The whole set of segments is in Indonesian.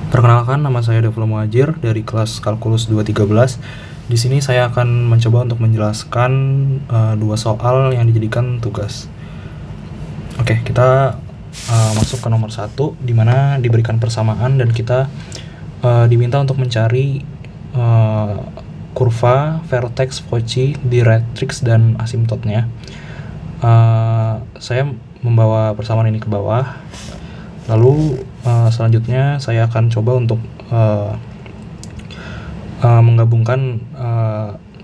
Perkenalkan, nama saya Devlo Muhajir dari kelas Kalkulus 213. Di sini saya akan mencoba untuk menjelaskan dua soal yang dijadikan tugas. Oke, kita masuk ke nomor 1, di mana diberikan persamaan dan kita diminta untuk mencari kurva, vertex, foci, directrix, dan asimtotnya. Saya membawa persamaan ini ke bawah. Lalu selanjutnya saya akan coba untuk menggabungkan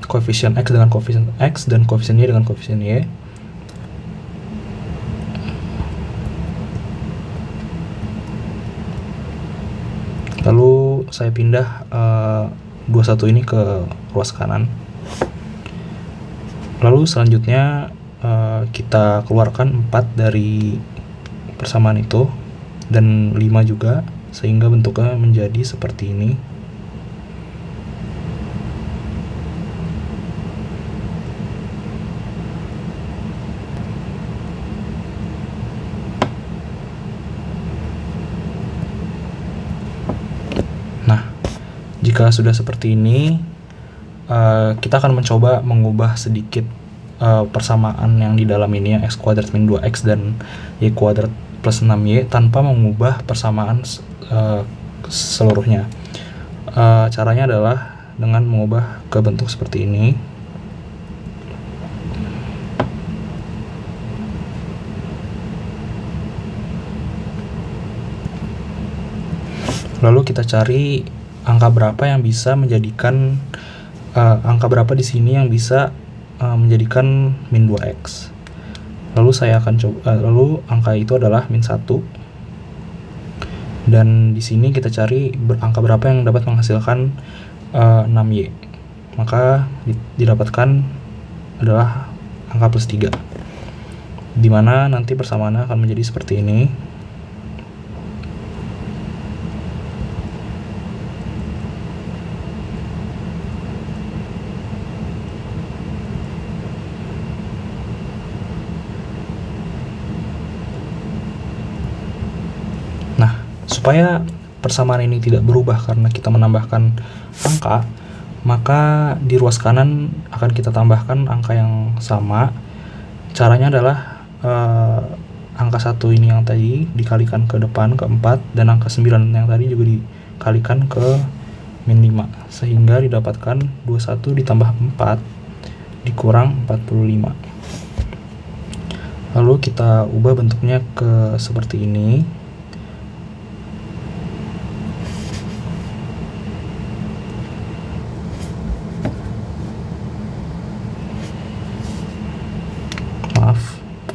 koefisien X dengan koefisien X dan koefisien Y dengan koefisien Y. Lalu saya pindah 21 ini ke ruas kanan. Lalu selanjutnya kita keluarkan 4 dari persamaan itu dan 5 juga, sehingga bentuknya menjadi seperti ini. Nah, jika sudah seperti ini, kita akan mencoba mengubah sedikit persamaan yang di dalam ini, ya, x² min 2x dan y² plus 6y, tanpa mengubah persamaan seluruhnya. Caranya adalah dengan mengubah ke bentuk seperti ini. Lalu kita cari angka berapa yang bisa menjadikan angka berapa di sini yang bisa menjadikan min 2x. Lalu saya akan coba, lalu angka itu adalah min 1. Dan di sini kita cari angka berapa yang dapat menghasilkan 6y. Maka didapatkan adalah angka plus 3. Dimana nanti persamaannya akan menjadi seperti ini. Supaya persamaan ini tidak berubah karena kita menambahkan angka, maka di ruas kanan akan kita tambahkan angka yang sama. Caranya adalah angka 1 ini yang tadi dikalikan ke depan ke 4, dan angka 9 yang tadi juga dikalikan ke min 5, sehingga didapatkan 21 ditambah 4 dikurang 45. Lalu kita ubah bentuknya ke seperti ini.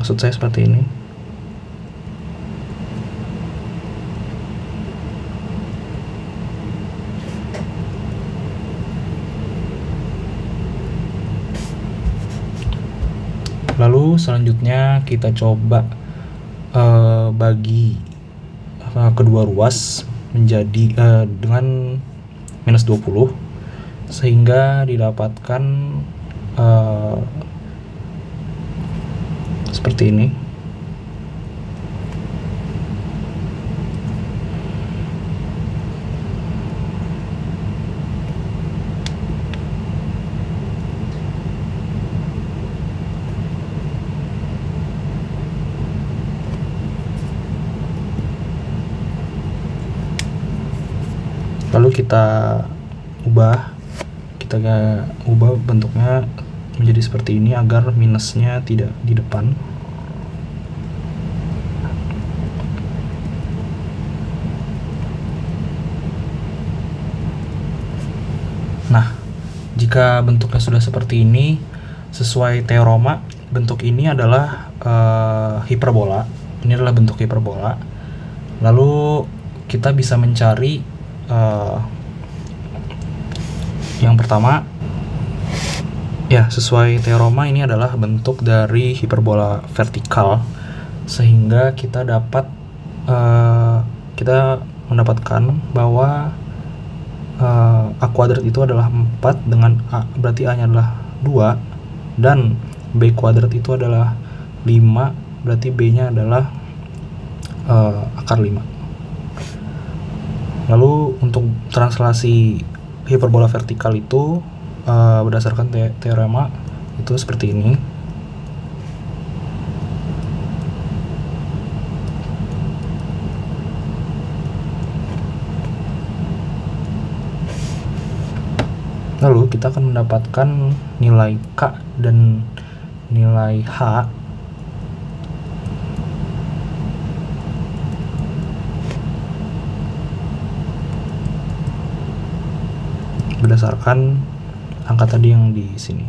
Maksud saya seperti ini. Lalu selanjutnya kita coba bagi kedua ruas menjadi dengan minus 20, sehingga didapatkan seperti ini. Lalu kita ubah bentuknya menjadi seperti ini agar minusnya tidak di depan. Nah, jika bentuknya sudah seperti ini, sesuai teorema, bentuk ini adalah hiperbola. Ini adalah bentuk hiperbola. Lalu kita bisa mencari yang pertama, ya, sesuai teorema ini adalah bentuk dari hiperbola vertikal, sehingga kita mendapatkan bahwa A kuadrat itu adalah 4 dengan A, berarti A nya adalah 2, dan B kuadrat itu adalah 5, berarti B nya adalah akar 5. Lalu untuk translasi hiperbola vertikal itu berdasarkan teorema itu seperti ini. Lalu kita akan mendapatkan nilai K dan nilai H berdasarkan angka tadi yang di sini.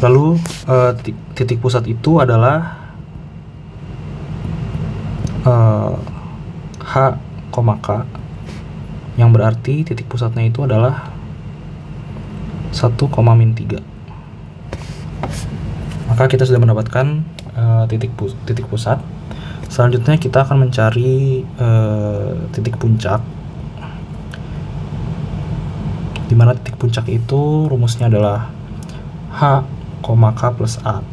Lalu titik pusat itu adalah H, K, yang berarti titik pusatnya itu adalah 1, min 3. Maka kita sudah mendapatkan titik pusat. Selanjutnya kita akan mencari titik puncak, di mana titik puncak itu rumusnya adalah H, K plus A.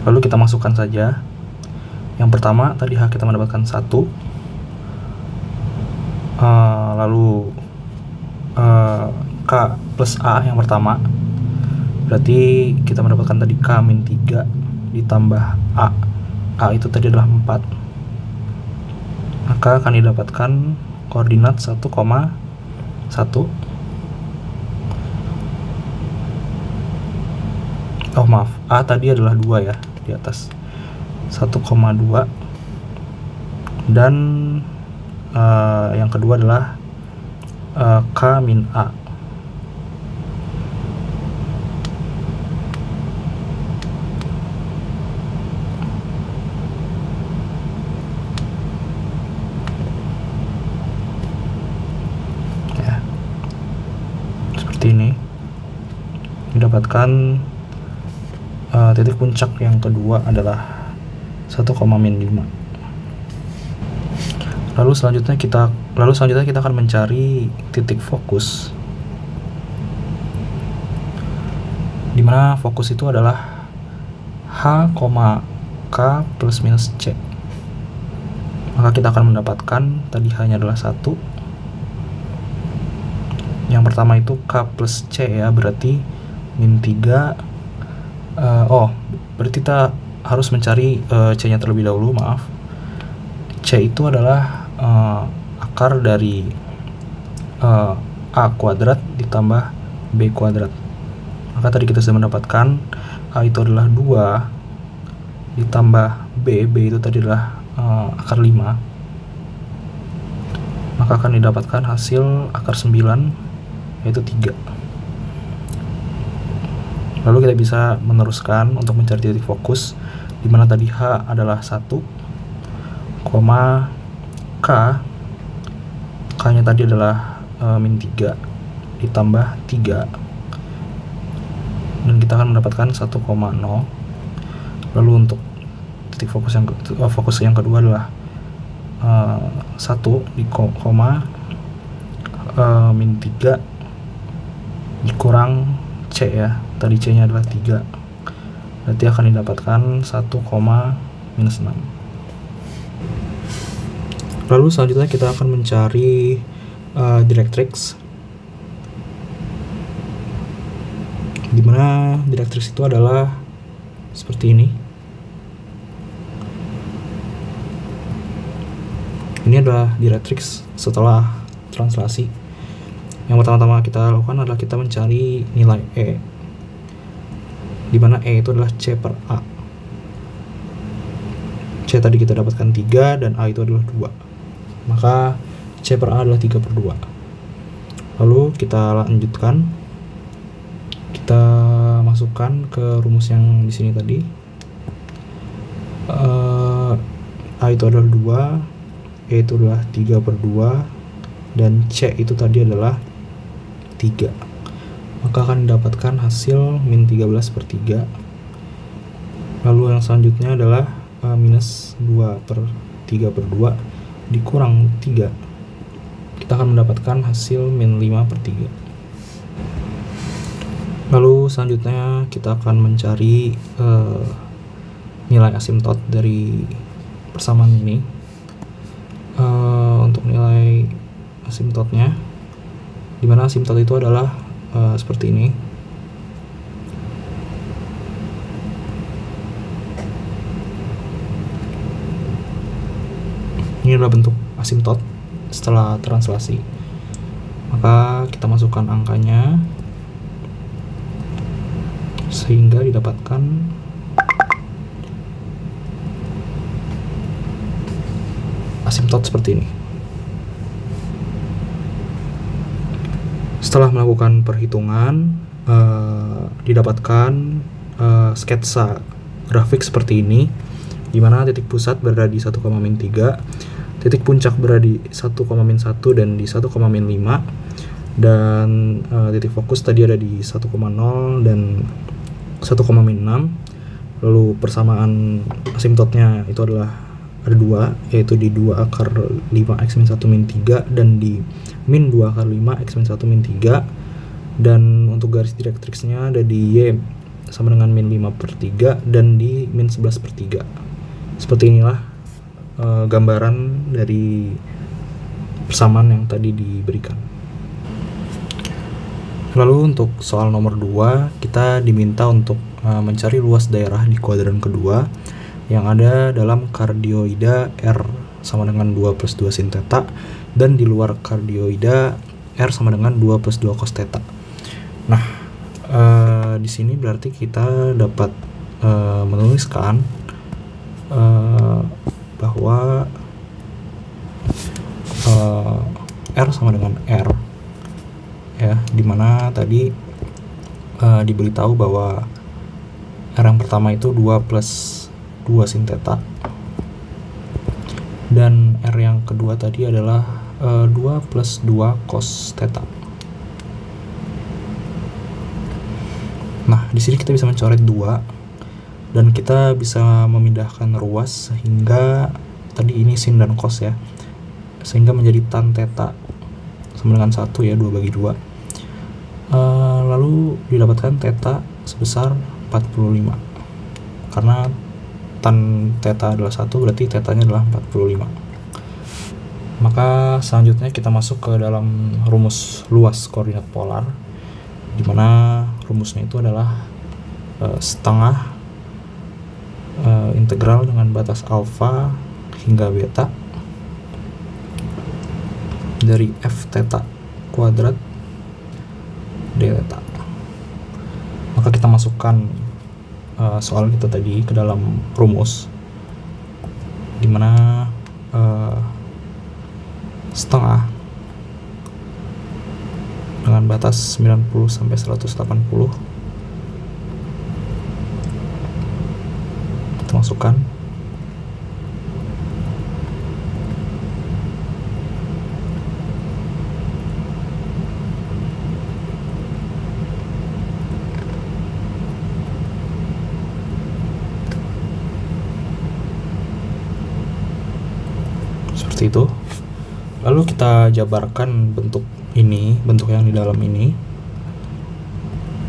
Lalu kita masukkan saja. Yang pertama tadi H kita mendapatkan 1, lalu K plus A yang pertama, berarti kita mendapatkan tadi K min 3 ditambah A itu tadi adalah 4, maka akan didapatkan koordinat 1,1. Oh maaf, A tadi adalah 2 ya di atas, 1,2, dan yang kedua adalah K min A. Ya, seperti ini didapatkan titik puncak yang kedua adalah 1, min 5. Lalu selanjutnya kita akan mencari titik fokus, di mana fokus itu adalah H, K plus minus C. Maka kita akan mendapatkan tadi hanya adalah 1. Yang pertama itu K plus C ya, berarti min 3. Berarti kita harus mencari C-nya terlebih dahulu, maaf. C itu adalah akar dari A kuadrat ditambah B kuadrat. Maka tadi kita sudah mendapatkan A itu adalah 2 ditambah B itu tadi adalah akar 5. Maka akan didapatkan hasil akar 9 yaitu 3. Lalu kita bisa meneruskan untuk mencari titik fokus, di mana tadi H adalah 1, K nya tadi adalah min 3 ditambah 3, dan kita akan mendapatkan 1,0. Lalu untuk titik fokus yang kedua adalah 1 di min 3 dikurang C ya, tadi C nya adalah 3, berarti akan didapatkan 1, minus 6. Lalu selanjutnya kita akan mencari directrix, dimana directrix itu adalah seperti ini. Ini adalah directrix setelah translasi. Yang pertama-tama kita lakukan adalah kita mencari nilai E, di mana E itu adalah C per A. C tadi kita dapatkan 3 dan A itu adalah 2. Maka C per A adalah 3 per 2. Lalu kita lanjutkan. Kita masukkan ke rumus yang di sini tadi. A itu adalah 2, E itu adalah 3 per 2, dan C itu tadi adalah 3. Maka akan didapatkan hasil min 13 per 3. Lalu yang selanjutnya adalah minus 2 per 3 per 2 dikurang 3. Kita akan mendapatkan hasil min 5 per 3. Lalu selanjutnya kita akan mencari nilai asimtot dari persamaan ini. Untuk nilai asimtotnya, dimana asimtot itu adalah seperti ini. Ini adalah bentuk asimtot setelah translasi. Maka kita masukkan angkanya sehingga didapatkan asimtot seperti ini. Setelah melakukan perhitungan, didapatkan sketsa grafik seperti ini, di mana titik pusat berada di 1,-3, titik puncak berada di 1,-1 dan di 1,-5, dan titik fokus tadi ada di 1,0 dan 1,-6. Lalu persamaan asimtotnya itu adalah ada 2, yaitu di 2 akar 5 x-1 min 3 dan di min 2 akar 5 x-1 min 3. Dan untuk garis direktriksnya ada di Y sama dengan min 5/3 dan di min 11/3. Seperti inilah gambaran dari persamaan yang tadi diberikan. Lalu untuk soal nomor 2, kita diminta untuk mencari luas daerah di kuadran kedua yang ada dalam kardioida R sama dengan 2 + 2 sin theta dan di luar kardioida R sama dengan 2 + 2 cos theta. Nah, di sini berarti kita dapat menuliskan bahwa R sama dengan R, ya, dimana tadi diberitahu bahwa R yang pertama itu 2 + 2 sin theta dan R yang kedua tadi adalah 2 + 2 cos theta. Nah, di sini kita bisa mencoret 2 dan kita bisa memindahkan ruas sehingga tadi ini sin dan cos, ya, sehingga menjadi tan theta sama dengan 1, ya, 2/2. Lalu didapatkan theta sebesar 45. Karena tan theta adalah 1, berarti tetanya adalah 45. Maka selanjutnya kita masuk ke dalam rumus luas koordinat polar, di mana rumusnya itu adalah setengah integral dengan batas alfa hingga beta dari f theta kuadrat d theta. Maka kita masukkan soal kita tadi ke dalam rumus, dimana setengah dengan batas 90 sampai 180 kita masukkan, seperti itu. Lalu kita jabarkan bentuk ini, bentuk yang di dalam ini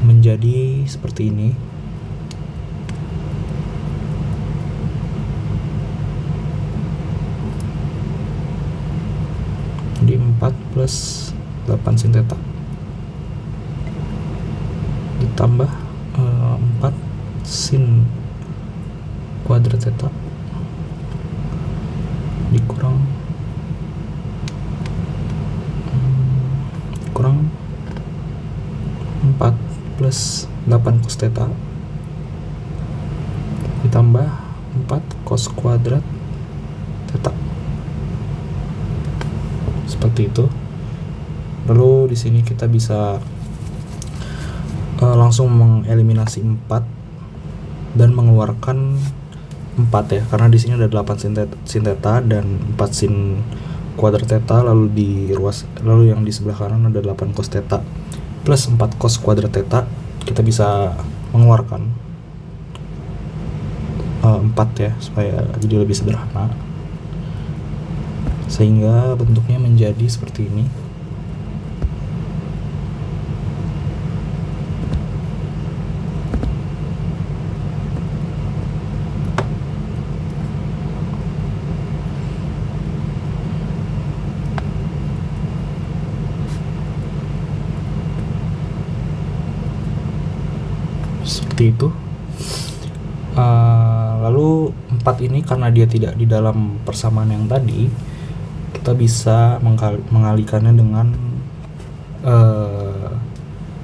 menjadi seperti ini. Jadi 4 + 8 sin theta ditambah 4 sin kuadrat theta dikurang 4 + 8 cos theta ditambah 4 cos kuadrat theta. Seperti itu. Lalu di sini kita bisa langsung mengeliminasi 4 dan mengeluarkan 4, ya, karena di sini ada 8 sin theta dan 4 sin kuadrat theta, lalu yang di sebelah kanan ada 8 cos theta plus 4 cos kuadrat theta. Kita bisa mengeluarkan 4, ya, supaya jadi lebih sederhana, sehingga bentuknya menjadi seperti ini. seperti itu. Lalu 4 ini karena dia tidak di dalam persamaan yang tadi, kita bisa mengalihkannya dengan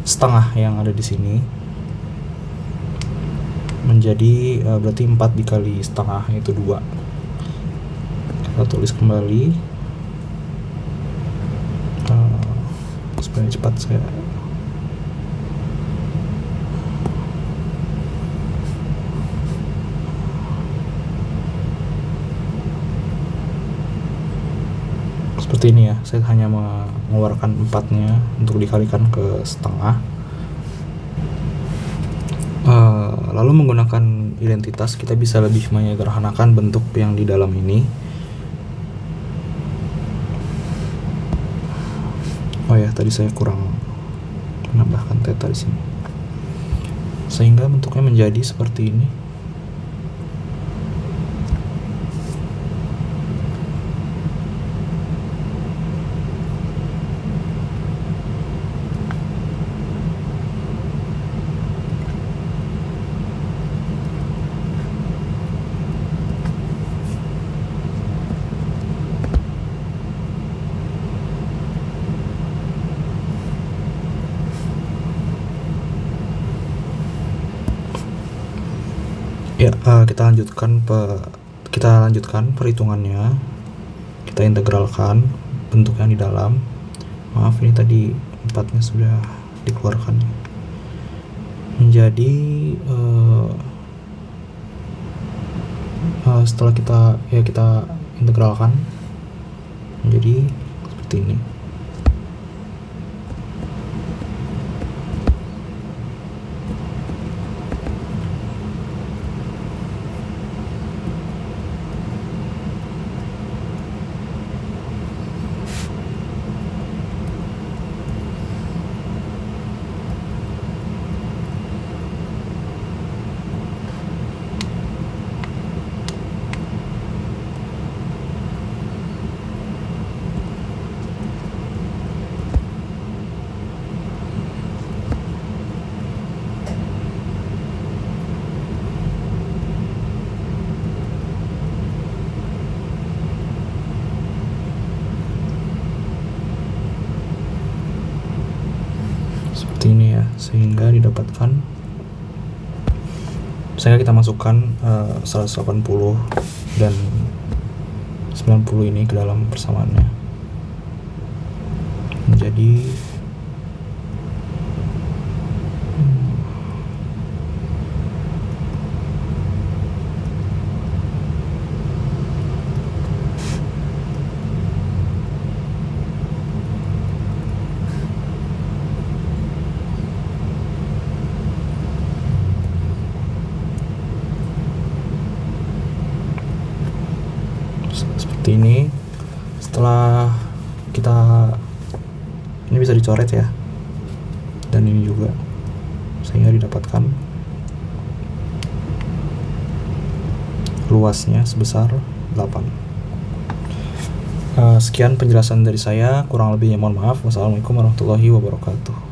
setengah yang ada di sini menjadi berarti 4 dikali setengah yaitu 2. Kita tulis kembali supaya cepat saya seperti ini ya. Saya hanya mengeluarkan 4-nya untuk dikalikan ke setengah. Lalu menggunakan identitas kita bisa lebih menyederhanakan bentuk yang di dalam ini. Oh ya, tadi saya kurang menambahkan theta di sini, sehingga bentuknya menjadi seperti ini. Ya, kita lanjutkan perhitungannya. Kita integralkan bentuk yang di dalam. Maaf, ini tadi 4-nya sudah dikeluarkan. Menjadi setelah kita integralkan menjadi seperti ini. Seperti ini ya, sehingga kita masukkan 180 dan 90 ini ke dalam persamaannya menjadi seperti ini. Setelah ini bisa dicoret ya, dan ini juga, sehingga didapatkan luasnya sebesar 8. Sekian penjelasan dari saya, kurang lebihnya mohon maaf. Wassalamualaikum warahmatullahi wabarakatuh.